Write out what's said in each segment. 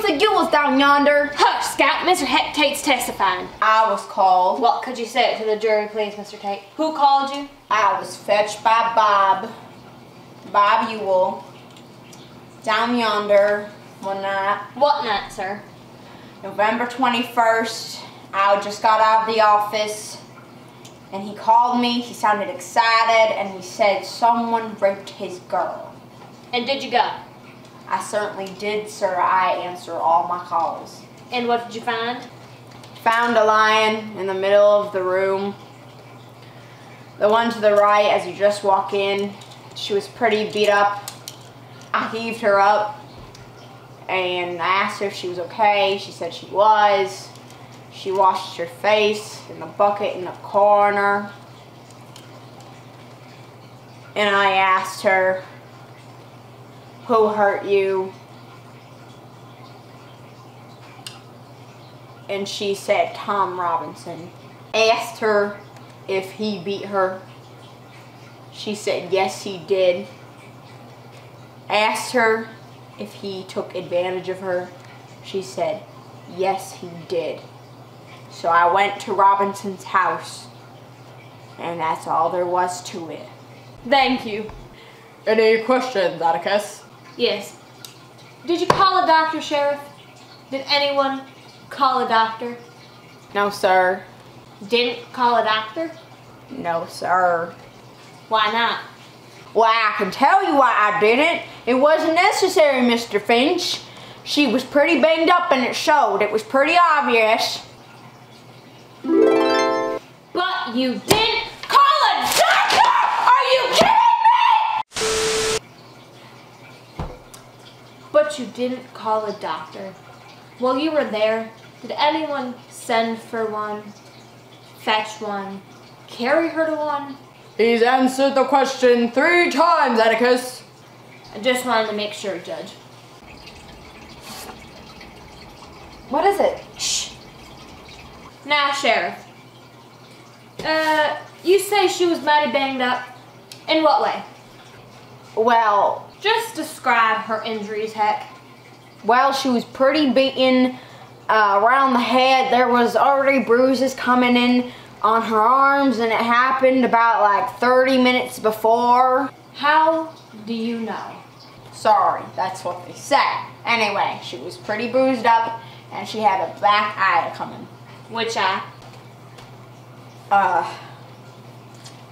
Mr. Ewell's down yonder. Hush, Scout. Mr. Tate's testifying. I was called. What could you say it to the jury, please, Mr. Tate? Who called you? I was fetched by Bob Ewell, down yonder one night. What night, sir? November 21st. I just got out of the office, and he called me. He sounded excited, and he said someone raped his girl. And did you go? I certainly did, sir. I answer all my calls. And what did you find? Found a lion in the middle of the room. The one to the right, as you just walk in, she was pretty beat up. I heaved her up and I asked her if she was okay. She said she was. She washed her face in the bucket in the corner. And I asked her, who hurt you? And she said, Tom Robinson. Asked her if he beat her. She said, yes, he did. Asked her if he took advantage of her. She said, yes, he did. So I went to Robinson's house, and that's all there was to it. Thank you. Any questions, Atticus? Yes. Did you call a doctor, Sheriff? Did anyone call a doctor? No, sir. Didn't call a doctor? No, sir. Why not? Well, I can tell you why I didn't. It wasn't necessary, Mr. Finch. She was pretty banged up and it showed. It was pretty obvious. But you didn't call a doctor! Are you kidding me? But you didn't call a doctor. While you were there, did anyone send for one, fetch one, carry her to one? He's answered the question 3 times, Atticus. I just wanted to make sure, Judge. What is it? Shh. Now, Sheriff. You say she was mighty banged up. In what way? Well, Just describe her injuries, heck. well, she was pretty beaten around the head. There was already bruises coming in on her arms, and it happened about like 30 minutes before. How do you know? Sorry, that's what they said. Anyway, she was pretty bruised up, and she had a black eye coming. Which eye?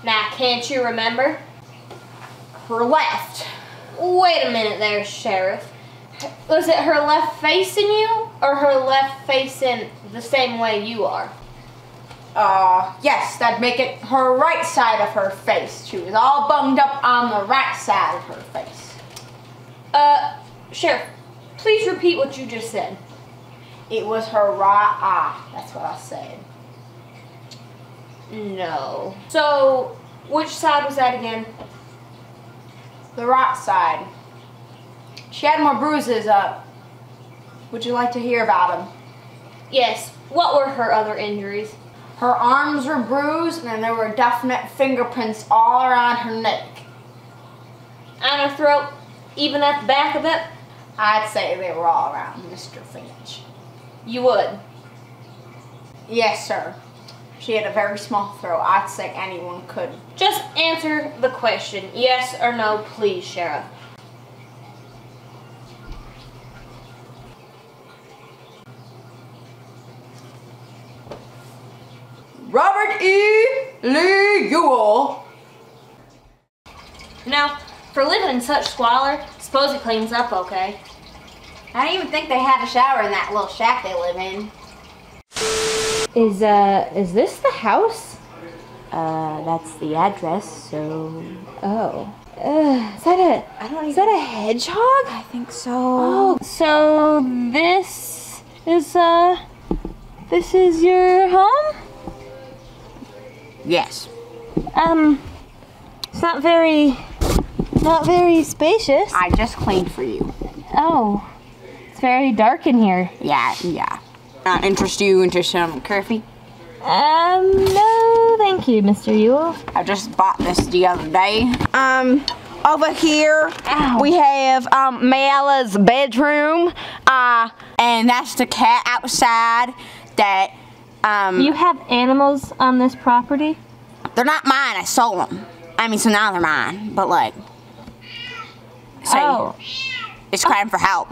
Now, can't you remember? Her left. Wait a minute there, Sheriff. Was it her left facing you, or her left facing the same way you are? Yes, that'd make it her right side of her face. She was all bunged up on the right side of her face. Sheriff, please repeat what you just said. It was her right eye. That's what I said. No. So, which side was that again? The right side. She had more bruises up. Would you like to hear about them? Yes. What were her other injuries? Her arms were bruised, and there were definite fingerprints all around her neck. On her throat? Even at the back of it? I'd say they were all around, Mr. Finch. You would? Yes, sir. She had a very small throat. I'd say anyone could. Just answer the question, yes or no, please, Sheriff. Robert E. Lee Ewell. Now, for living in such squalor, suppose it cleans up okay. I didn't even think they had a shower in that little shack they live in. Is this the house? That's the address, so... Oh. Is that a hedgehog? I think so. Oh, so this is your home? Yes. It's not very spacious. I just cleaned for you. Oh, it's very dark in here. Yeah. Interest you into some coffee? No, thank you, Mr. Ewell. I just bought this the other day. over here Ow. we have Mayella's bedroom, and that's the cat outside that You have animals on this property? they're not mine. I sold them. I mean, so now they're mine, but like, so Oh. it's crying for help.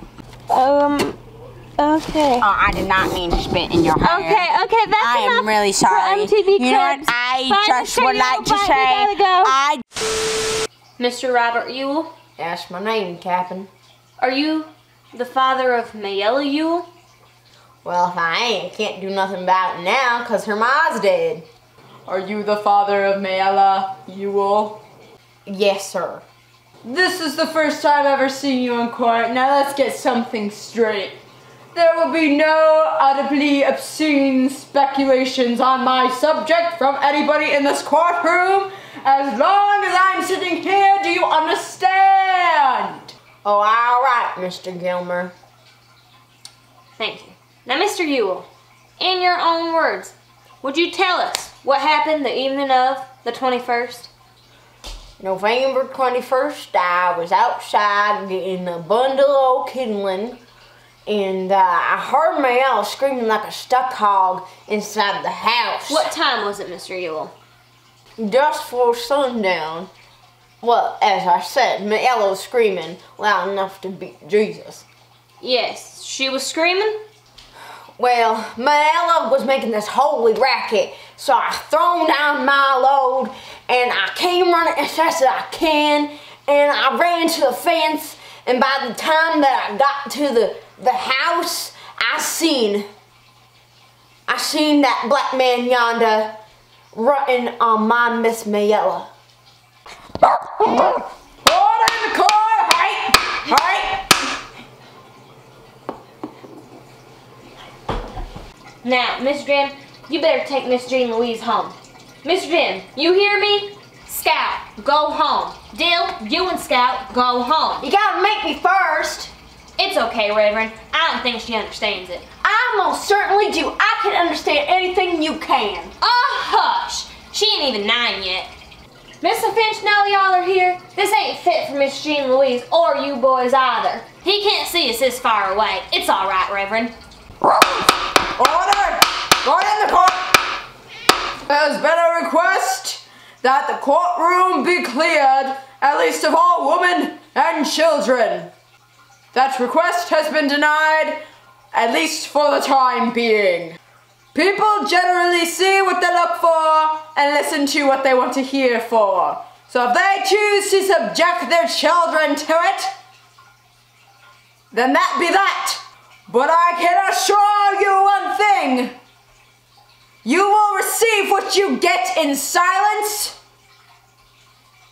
Okay. Oh, I did not mean to spit in your hair. Okay, that's I enough am really for sorry. MTV You know what? Cribs. I Bye, just Mr. would Yule. like to Bye, say, we gotta go. I. Mr. Robert Ewell, That's my name, Captain. are you the father of Mayella Ewell? Well, if I ain't, can't do nothing about it now, because her ma's dead. Are you the father of Mayella Ewell? Yes, sir. This is the first time I've ever seen you in court. Now let's get something straight. There will be no audibly obscene speculations on my subject from anybody in this courtroom as long as I'm sitting here. Do you understand? Oh, all right, Mr. Gilmer. Thank you. Now, Mr. Ewell, in your own words, would you tell us what happened the evening of the 21st? November 21st, I was outside getting a bundle of kindling, and I heard Mayella screaming like a stuck hog inside the house. What time was it, Mr. Ewell? Just before sundown. Well, as I said, Mayella was screaming loud enough to beat Jesus. Yes, she was screaming? Well, Mayella was making this holy racket, so I thrown down my load, and I came running as fast as I can, and I ran to the fence, and by the time that I got to the house, I seen that black man yonder running on my Miss Mayella. Order in the court! Hey! Now, Mr. Jim, you better take Miss Jean Louise home. Mr. Jim, you hear me? Scout, go home. Dill, you and Scout, go home. You gotta make me first. It's okay, Reverend. I don't think she understands it. I most certainly do. I can understand anything you can. Oh, hush! She ain't even 9 yet. Mr. Finch, now y'all are here, this ain't fit for Miss Jean Louise or you boys either. He can't see us this far away. It's all right, Reverend. Order! Order in the court! There's been a request that the courtroom be cleared, at least of all women and children. That request has been denied, at least for the time being. People generally see what they look for and listen to what they want to hear for. So if they choose to subject their children to it, then that be that. But I can assure you one thing. You will receive what you get in silence,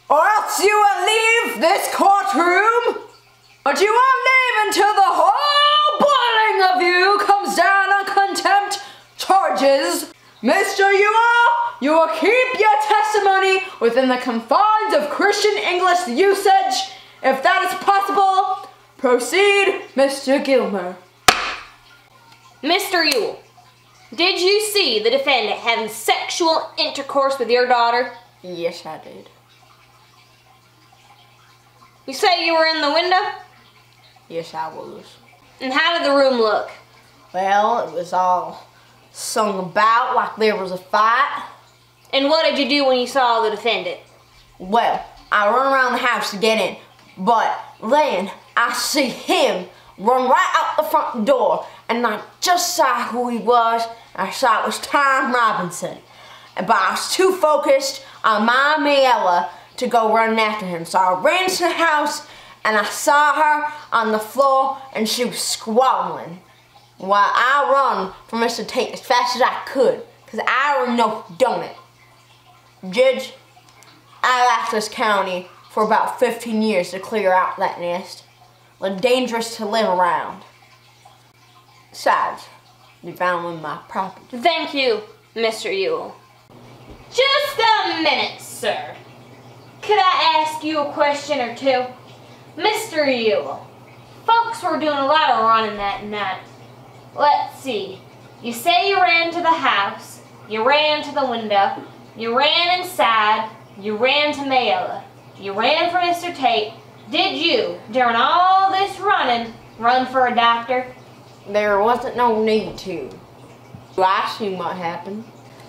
or else you will leave this courtroom, but you won't leave until the whole boiling of you comes down on contempt charges. Mr. Ewell, you will keep your testimony within the confines of Christian English usage. If that is possible, proceed, Mr. Gilmer. Mr. Ewell, did you see the defendant having sexual intercourse with your daughter? Yes, I did. You say you were in the window? Yes, I was. And how did the room look? Well, it was all sung about like there was a fight. And what did you do when you saw the defendant? Well, I run around the house to get in, but then I see him run right out the front door, and I just saw who he was. I saw it was Tom Robinson, but I was too focused on my Mayella to go running after him. So I ran to the house, and I saw her on the floor, and she was squalling. While I run for Mr. Tate as fast as I could, because I already know who done it. Judge, I left this county for about 15 years to clear out that nest. They're dangerous to live around. Besides, they found with my property. Thank you, Mr. Ewell. Just a minute, sir. Could I ask you a question or two? Mr. Ewell, folks were doing a lot of running that night. Let's see. You say you ran to the house, you ran to the window, you ran inside, you ran to Mayella. You ran for Mr. Tate. Did you, during all this running, run for a doctor? There wasn't no need to. I seen what happened.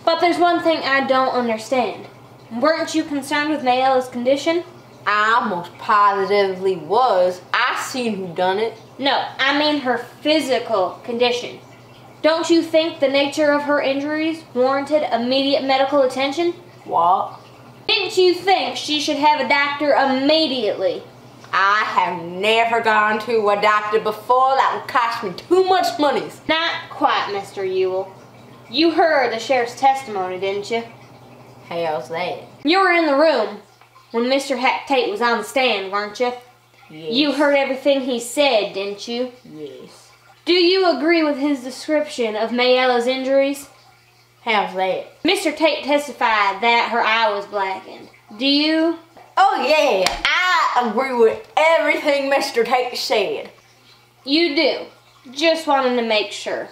But there's one thing I don't understand. Weren't you concerned with Mayella's condition? I almost positively was. I seen who done it. No, I mean her physical condition. Don't you think the nature of her injuries warranted immediate medical attention? What? Didn't you think she should have a doctor immediately? I have never gone to a doctor before. That would cost me too much money. Not quite, Mr. Ewell. You heard the sheriff's testimony, didn't you? How's that? You were in the room when Mr. Tate was on the stand, weren't you? Yes. You heard everything he said, didn't you? Yes. Do you agree with his description of Mayella's injuries? How's that? Mr. Tate testified that her eye was blackened. Do you? Oh yeah, I agree with everything Mr. Tate said. You do. Just wanted to make sure.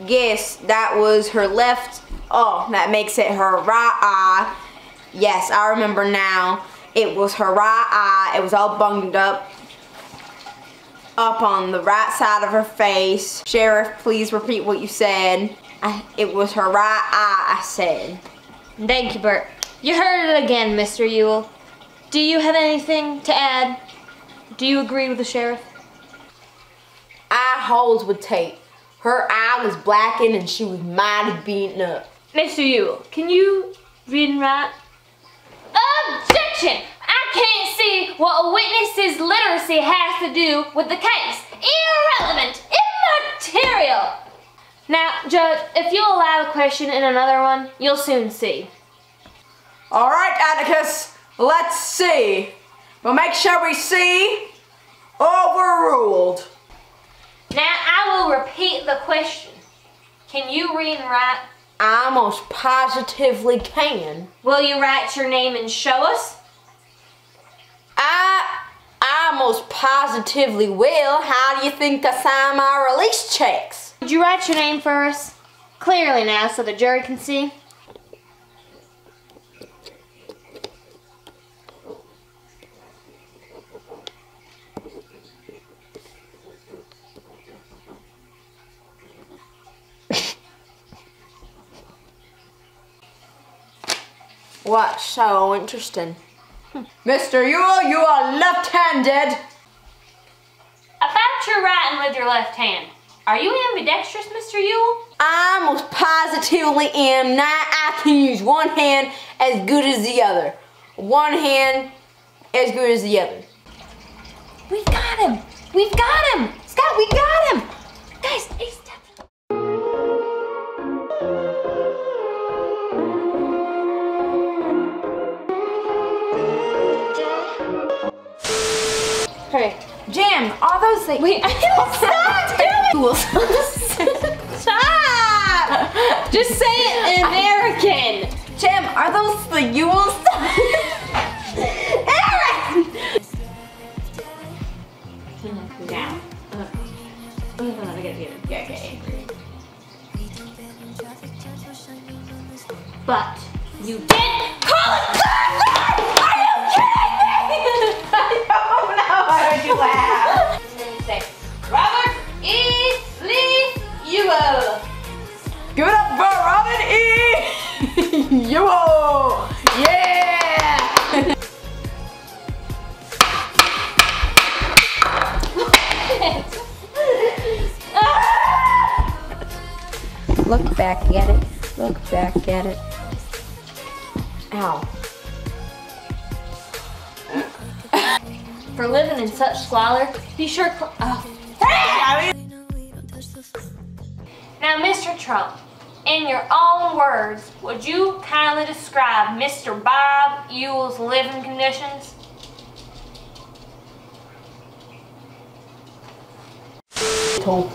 Yes, that was her left. Oh, that makes it her right eye. Yes, I remember now. It was her right eye. It was all bunged up on the right side of her face. Sheriff, please repeat what you said. It was her right eye, I said. Thank you, Bert. You heard it again, Mr. Ewell. Do you have anything to add? Do you agree with the sheriff? I holds with Tate. Her eye was blackened and she was mighty beaten up. Mr. Ewell, can you read and write? Objection! I can't see what a witness's literacy has to do with the case. Irrelevant! Immaterial! Now, Judge, if you'll allow the question in another one, you'll soon see. All right, Atticus, let's see. But make sure we see overruled. Now, I will repeat the question. Can you read and write? I most positively can. Will you write your name and show us? I most positively will. How do you think I sign my release checks? Would you write your name for us? Clearly now, so the jury can see. What's so interesting? Mr. Ewell, you are left-handed. About your writing with your left hand. Are you ambidextrous, Mr. Ewell? I most positively am. Now I can use one hand as good as the other. One hand as good as the other. We've got him! We've got him! Scott, we got him! Guys, he's definitely... Hey, Jim, all those things. wait, stop doing it! Stop! Just say it in American! Jim, are those the Ewells? Aaron! Down. But you did call it Are you kidding me? Why would you laugh? Say, Robert E. Lee Ewell. Give it up for Robin E. Ewell. Yeah. Look back at it. Look back at it. Ow. For living in such squalor, be sure. Now, Mr. Trump, in your own words, would you kindly describe Mr. Bob Ewell's living conditions? Told